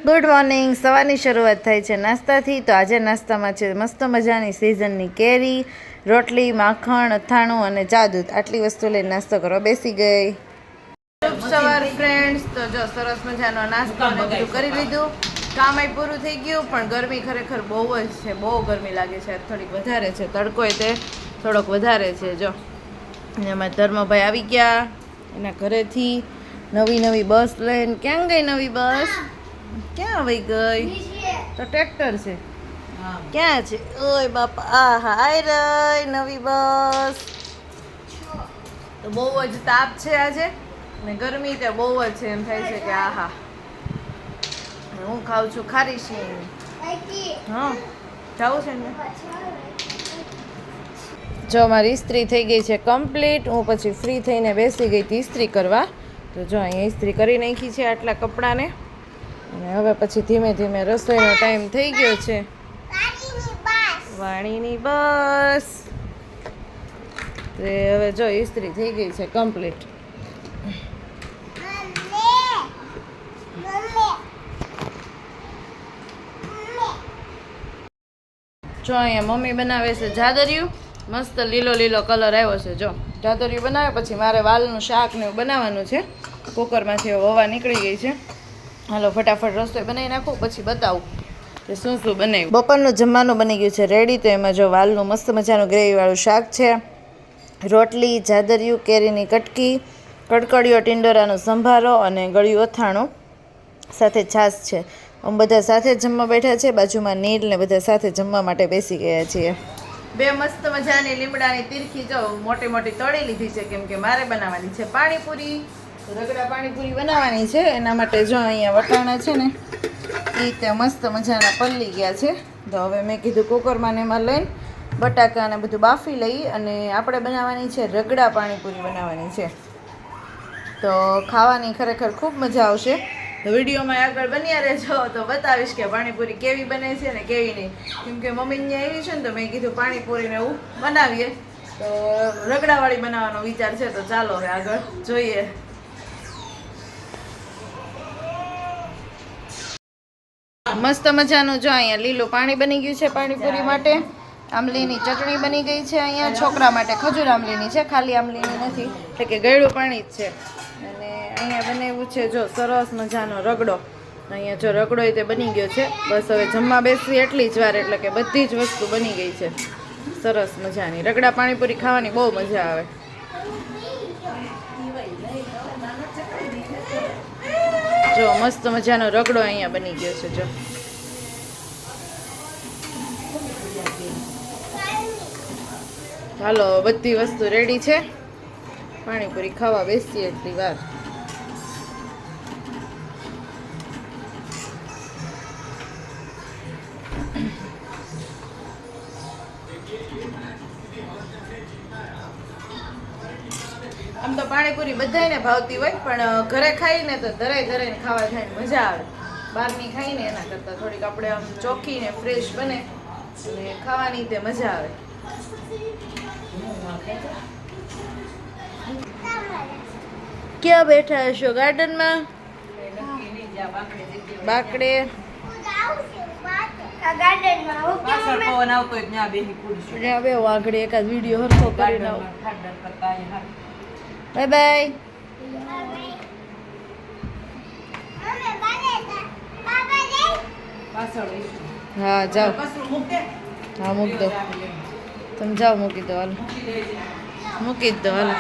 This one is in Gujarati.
Good morning. સવારની શરૂઆત થાય છે નાસ્તાથી. તો આજે નાસ્તામાં છે મસ્ત મજાની સિઝનની કેરી, રોટલી, માખણ, અથાણું અને ચા દૂધ. આટલી વસ્તુ લઈને નાસ્તો કરવા બેસી ગઈ. શુભ સવાર ફ્રેન્ડ્સ. તો જો સરસ મજાનો નાસ્તો ને બધું કરી લીધું. કામ પૂરું થઈ ગયું, પણ ગરમી ખરેખર બહુ જ છે. બહુ ગરમી લાગે છે. થોડીક વધારે છે. તડકો તે થોડોક વધારે છે. જો એમાં ધર્મભાઈ આવી ગયા એના ઘરેથી નવી બસ લઈને. ક્યાં ગઈ નવી બસ? ક્યાં વહી ગઈ? તો ટ્રેક્ટર છે. ક્યાં છે? ઓય બાપા, આહા આઈ રહી નવી બસ. તો બહુ જ તાપ છે આજે ને ગરમી તે બહુ જ છે. એમ થાય છે કે આહા. હું ખાઉં છું ખારી શીંગ. હા, જાવું છે ને? જો મારી ઇસ્ત્રી થઈ ગઈ છે કમ્પ્લીટ. હું પછી ફ્રી થઈને બેસી ગઈ હતી ઇસ્ત્રી કરવા. તો જો અહીંયા ઇસ્ત્રી કરી નાખી છે આટલા કપડાને. અને હવે પછી ધીમે ધીમે રસોઈનો ટાઈમ થઈ ગયો છે. વાણીની બસ. હવે જો ઇસ્ત્રી થઈ ગઈ છે કમ્પ્લીટ. જો અહીંયા મમ્મી બનાવે છે જાદરિયું. મસ્ત લીલો કલર આવ્યો છે. જો જાદરિયું બનાવે પછી મારે વાલનું શાક ને એવું બનાવવાનું છે. કુકરમાંથી હવા નીકળી ગઈ છે. હાલો ફટાફટ રસોઈ બનાવી નાખું, પછી બતાવું કે શું બનાવ્યું. બપોરનું જમવાનું બની ગયું છે રેડી. તો એમાં જો વાલનું મસ્ત મજાનું ગ્રેવીવાળું શાક છે, રોટલી, જાદરિયું, કેરીની કટકી, કડકડીયો ટિંડોરાનો સંભારો અને ગળ્યું અથાણું સાથે છાશ છે. અમે બધા સાથે જમવા બેઠા છે. બાજુમાં નીલ ને બધા સાથે જમવા માટે બેસી ગયા છીએ. બે મસ્ત મજાની લીમડાની તીરખી જો મોટી તળી લીધી છે, કેમ કે મારે બનાવવાની છે પાણીપુરી. રગડા પાણીપુરી બનાવવાની છે. એના માટે જો અહીંયા વટાણા છે ને એ તે મસ્ત મજાના પલળી ગયા છે. તો હવે મેં કીધું કુકરમાં ને એમાં લઈને બટાકા ને બધું બાફી લઈ અને આપણે બનાવવાની છે રગડા પાણીપુરી બનાવવાની છે. તો ખાવાની ખરેખર ખૂબ મજા આવશે. તો વિડીયોમાં આગળ બન્યા રહેજો તો બતાવીશ કે પાણીપુરી કેવી બને છે ને કેવી નહીં. કેમ કે મમ્મી અહીંયા આવી છે ને તો મેં કીધું પાણીપુરીને એવું બનાવીએ. તો રગડાવાળી બનાવવાનો વિચાર છે. તો ચાલો હવે આગળ જોઈએ. મસ્ત મજાનું જો અહીંયા લીલું પાણી બની ગયું છે પાણીપુરી માટે. આમલીની ચટણી બની ગઈ છે. અહીંયા છોકરા માટે ખજૂર આમલીની છે, ખાલી આમલીની નથી, એટલે કે ગળ્યું પાણી જ છે. અને અહીંયા બનાવ્યું છે જો સરસ મજાનો રગડો. અહીંયા જો રગડો તે બની ગયો છે. બસ હવે જમવા બેસવી એટલી જ વાર, એટલે કે બધી જ વસ્તુ બની ગઈ છે સરસ મજાની. રગડા પાણીપુરી ખાવાની બહુ મજા આવે. જો મસ્ત મજાનો રગડો અહીંયા બની ગયો છે. જો ચાલો બધી વસ્તુ રેડી છે. પાણીપુરી ખાવા બેસીએ એટલી વાર. આમ તો પાણીપુરી બધાને ભાવતી હોય, પણ ઘરે ખાઈને તો ધરાઈને ખાવા થાય મજા આવે. બહારની ખાઈને એના કરતાં થોડીક આપણે આમ ચોખ્ખી ને ફ્રેશ બને અને ખાવાની તે મજા આવે. ક્યાં બેઠા હશો? ગાર્ડનમાં? બાકડે વાઘડે એકાદ વિડીયો હરખો કરી નાવ. Bye bye. હા જાઓ. હા મૂકી દો. તમે જાઓ મૂકી દો. હાલ મૂકી જ દો. હાલ.